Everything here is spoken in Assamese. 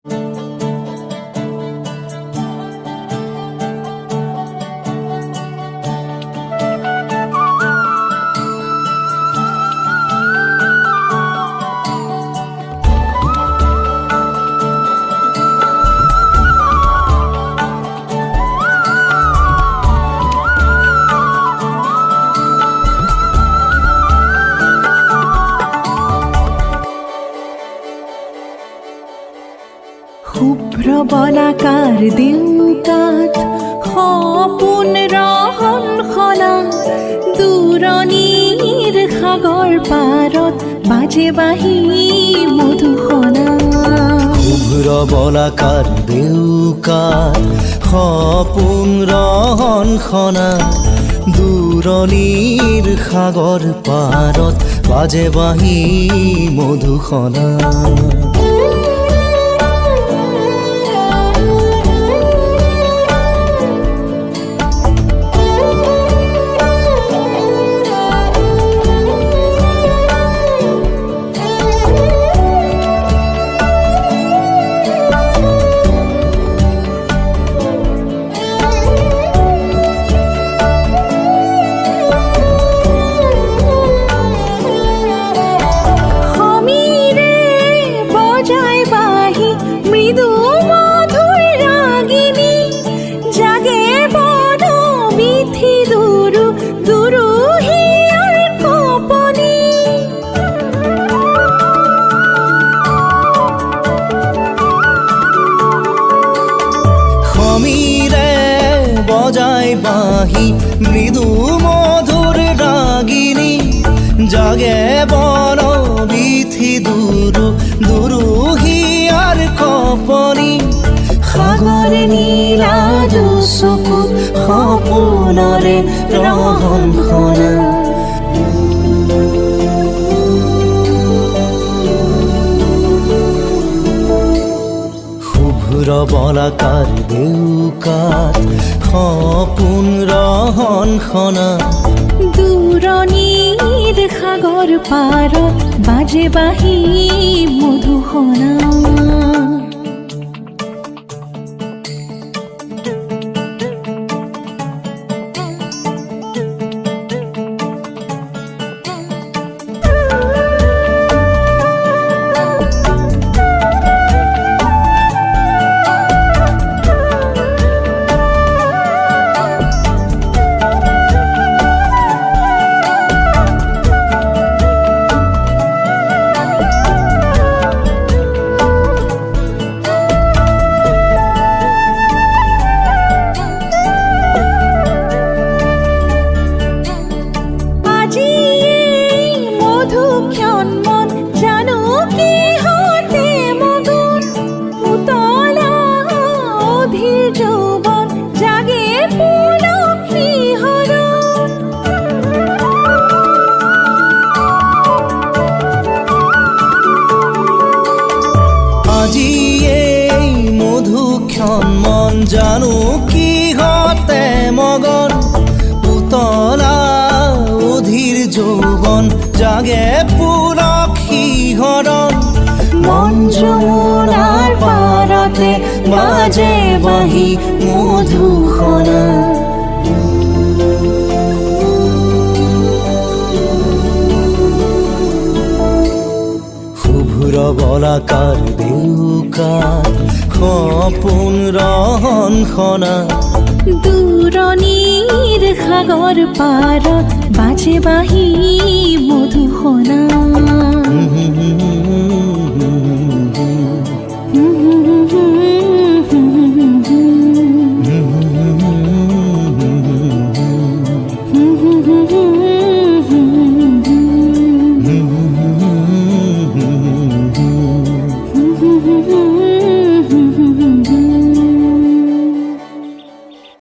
শুভ্ৰ বলাকাৰ দেউকাত সপোন ৰহন সলা দূৰণিৰ সাগৰ পাৰত বাজে বাঁহী মধুসনা। শুভ্ৰ বলাকাৰ দেউকাত সপোন ৰহন সনা দূৰণিৰ সাগৰ পাৰত বাজে বাঁহী মধুসনা। বজাই বাঁহী মৃদু মধুৰ ৰাগিনী জাগে বন বিথি দুৰু দুৰু হিয়াৰ কপনি। সাগৰ নীলা চকু সপোনৰে ৰহন সনা। শুভ্ৰ বলাকাৰ দেউকাত সপোন ৰহন সনা দূৰণিৰ সাগৰ পাৰত বাজে বাঁহী মধুসনা। মন জানো কিহতে মগন উতলা অধীৰ যৌৱন জাগে পুলক শিহৰণ। মন যমুনাৰ পাৰতে বাজে বাঁহী মধুসনা। শুভ্ৰ বলাকাৰ দেউকাত সপোন ৰহন সনা দূৰণিৰ সাগৰ পাৰত বাজে বাঁহী মধুসনা।